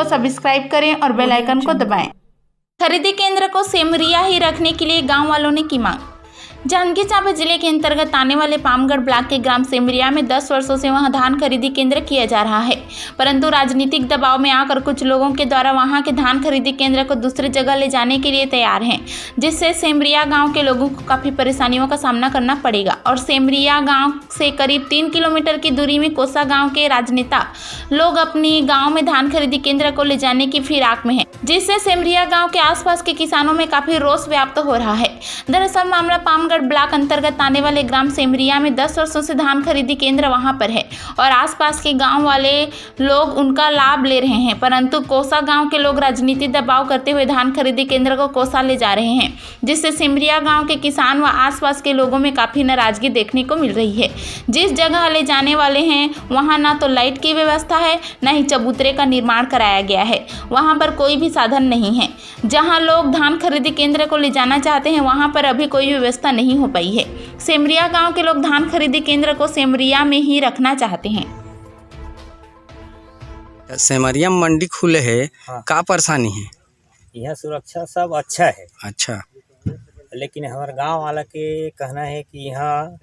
को सब्सक्राइब करें और बेल आइकन को दबाएं। खरीदी केंद्र को सेमरिया ही रखने के लिए गांव वालों ने की मांग। जांजगीर चांपा जिले के अंतर्गत आने वाले पामगढ़ ब्लॉक के ग्राम सेमरिया में 10 वर्षों से वहां धान खरीदी केंद्र किया जा रहा है, परंतु राजनीतिक दबाव में आकर कुछ लोगों के द्वारा वहां के धान खरीदी केंद्र को दूसरी जगह ले जाने के लिए तैयार हैं, जिससे सेमरिया गांव के लोगों को काफी परेशानियों का सामना करना पड़ेगा। और सेमरिया गांव से करीब 3 किलोमीटर की दूरी में कोसा गांव के राजनेता लोग अपनी गांव में धान खरीदी केंद्र को ले जाने की फिराक में है, जिससे सेमरिया गांव के आसपास के किसानों में काफी रोष व्याप्त हो रहा है। दरअसल मामला पामगढ़ ब्लॉक अंतर्गत आने वाले ग्राम सेमरिया में 10 वर्षों से धान खरीदी केंद्र वहां पर है और आसपास के गांव वाले लोग उनका लाभ ले रहे हैं, परंतु कोसा गांव के लोग राजनीतिक दबाव करते हुए धान खरीदी केंद्र को कोसा ले जा रहे हैं, जिससे सेमरिया गांव के किसान व आसपास के लोगों में काफी नाराजगी देखने को मिल रही है। जिस जगह ले जाने वाले हैं वहां ना तो लाइट की व्यवस्था है, न ही चबूतरे का निर्माण कराया गया है, वहां पर कोई भी साधन नहीं है। जहां लोग धान खरीदी केंद्र को ले जाना चाहते हैं वहां पर अभी कोई व्यवस्था नहीं हो पाई है। सेमरिया गांव के लोग धान खरीदी केंद्र को सेमरिया में ही रखना चाहते हैं। सेमरिया में मंडी खुले है, हाँ। का परेशानी है? यहाँ सुरक्षा सब अच्छा है, अच्छा, लेकिन हमारे गांव वाला के कहना है कि यहाँ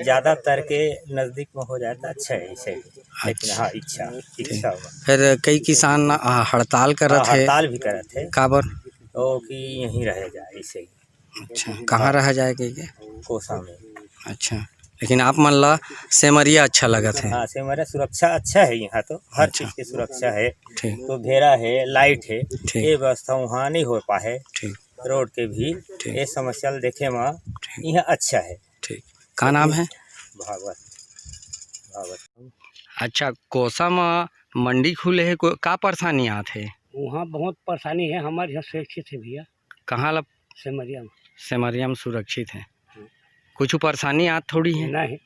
ज़्यादातर के नज़दीक में हो जाए तो अच्छा है इसे। लेकिन हाँ इच्छा होगा। फिर कई किसान हड़ताल करत है, हड़ताल भी करत है काबर? तो कि यहीं रह जाए इसे ही। अच्छा, कहाँ रह जाएगा ये? कोसा में। अच्छा, लेकिन आप मन ला सेमरिया अच्छा लगत है? हाँ सेमरिया सुरक्षा अच्छा है, यहाँ तो हर अच्छा। चीज़ की सुरक्षा है। ठीक तो घेरा है, लाइट है, ठीक। ये व्यवस्था वहाँ नहीं हो पाए। ठीक रोड के भी ठीक। ये समस्या देखे में यहाँ अच्छा है। ठीक, का नाम है? भागवत। अच्छा, कोसा में मंडी खुले है, का परेशानी आत है? वहाँ बहुत परेशानी है, हमारे यहाँ सुरक्षित है भैया। कहाँ ला? सेमरिया में। सेमरिया में सुरक्षित है, कुछ परेशानी आत थोड़ी है? नहीं,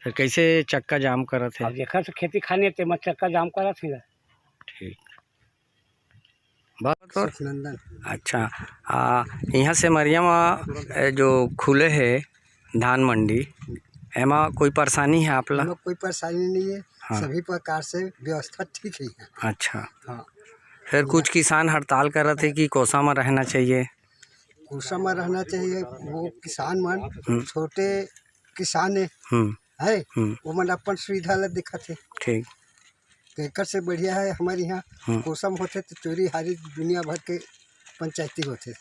फिर कैसे चक्का जाम करत है? अब देखा से खेती खाने ते मैं चक्का जाम करा थी। ठीक, बात और नंदन। अच्छा, यहाँ सेमरिया में जो खुले है धान मंडी, एमा कोई परेशानी है आप ला? कोई परेशानी नहीं है। हाँ। सभी प्रकार से व्यवस्था ठीक है यहाँ। अच्छा, हाँ। फिर कुछ किसान हड़ताल कर रहे थे कि कोसा में रहना चाहिए। कोसा में रहना चाहिए। वो किसान मन छोटे किसान है, वो मन अपन सुविधा ला दिखत है। ठीक, एकर से बढ़िया है हमारे यहाँ कोसा में होते तो चोरी हारी दुनिया भर के पंचायती होते।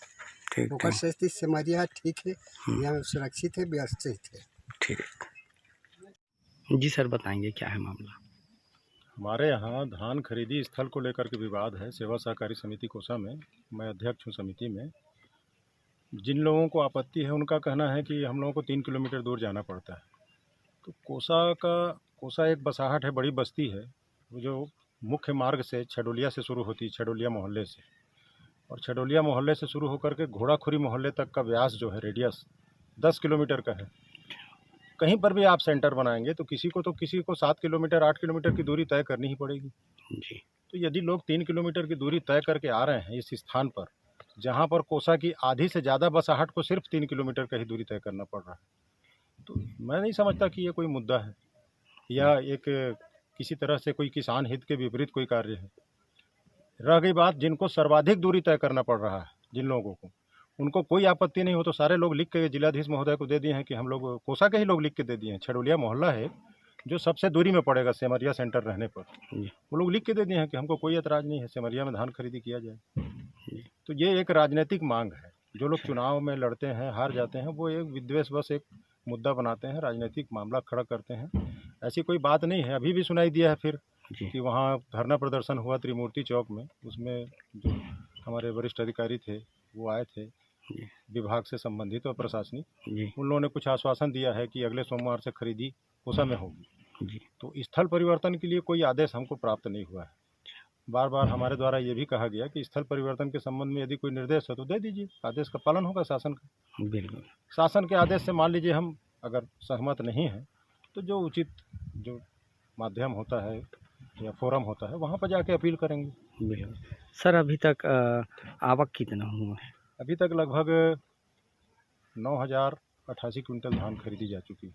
ठीक ओकर से सेमरिया ठीक है, यहाँ सुरक्षित है, व्यवस्थित है। ठीक। जी सर, बताएंगे क्या है मामला? हमारे यहाँ धान खरीदी स्थल को लेकर के विवाद है। सेवा सहकारी समिति कोसा में मैं अध्यक्ष हूँ समिति में। जिन लोगों को आपत्ति है उनका कहना है कि हम लोगों को 3 किलोमीटर दूर जाना पड़ता है। तो कोसा एक बसाहट है, बड़ी बस्ती है, जो मुख्य मार्ग से छडोलिया से शुरू होती है, छडोलिया मोहल्ले से, और छडोलिया मोहल्ले से शुरू होकर के घोड़ाखुरी मोहल्ले तक का व्यास जो है रेडियस 10 किलोमीटर का है। कहीं पर भी आप सेंटर बनाएंगे तो किसी को 7 किलोमीटर 8 किलोमीटर की दूरी तय करनी ही पड़ेगी जी। तो यदि लोग 3 किलोमीटर की दूरी तय करके आ रहे हैं इस स्थान पर, जहां पर कोसा की आधी से ज़्यादा बसाहट को सिर्फ 3 किलोमीटर का ही दूरी तय करना पड़ रहा है, तो मैं नहीं समझता कि ये कोई मुद्दा है या एक किसी तरह से कोई किसान हित के विपरीत कोई कार्य है। रह गई बात जिनको सर्वाधिक दूरी तय करना पड़ रहा है, जिन लोगों को, उनको कोई आपत्ति नहीं हो तो सारे लोग लिख के जिलाधीश महोदय को दे दिए हैं कि हम लोग कोसा के ही लोग लिख के दे दिए हैं। छडोलिया मोहल्ला है जो सबसे दूरी में पड़ेगा सेमरिया सेंटर रहने पर, वो लोग लिख के दे दिए हैं कि हमको कोई एतराज़ नहीं है, सेमरिया में धान खरीदी किया जाए। तो ये एक राजनीतिक मांग है। जो लोग चुनाव में लड़ते हैं, हार जाते हैं, वो एक विद्वेषवश एक मुद्दा बनाते हैं, राजनीतिक मामला खड़ा करते हैं। ऐसी कोई बात नहीं है। अभी भी सुनाई दिया है फिर कि वहाँ धरना प्रदर्शन हुआ त्रिमूर्ति चौक में, उसमें जो हमारे वरिष्ठ अधिकारी थे वो आए थे विभाग से संबंधित और प्रशासनिक, उन लोगों ने कुछ आश्वासन दिया है कि अगले सोमवार से खरीदी कोसा में होगी। तो स्थल परिवर्तन के लिए कोई आदेश हमको प्राप्त नहीं हुआ है। बार बार हमारे द्वारा ये भी कहा गया कि स्थल परिवर्तन के संबंध में यदि कोई निर्देश हो तो दे दीजिए, आदेश का पालन होगा शासन का। बिल्कुल, शासन के आदेश से मान लीजिए हम अगर सहमत नहीं हैं तो जो उचित जो माध्यम होता है या फोरम होता है वहाँ पर जाके अपील करेंगे। बिल्कुल। सर, अभी तक आवक कितना हुआ है? अभी तक लगभग 9,088 क्विंटल धान खरीदी जा चुकी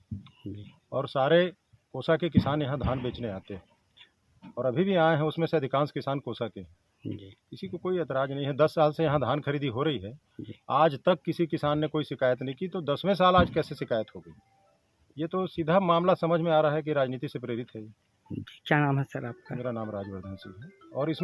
है और सारे कोसा के किसान यहाँ धान बेचने आते हैं। और अभी भी आए हैं, उसमें से अधिकांश किसान कोसा के हैं। जी किसी को कोई एतराज़ नहीं है। 10 साल से यहाँ धान खरीदी हो रही है, जी आज तक किसी किसान ने कोई शिकायत नहीं की, तो 10वें साल आज कैसे शिकायत हो गई? ये तो सीधा मामला समझ में आ रहा है कि राजनीति से प्रेरित है। जी क्या नाम है सर आपका? मेरा नाम राजवर्धन सिंह है और इस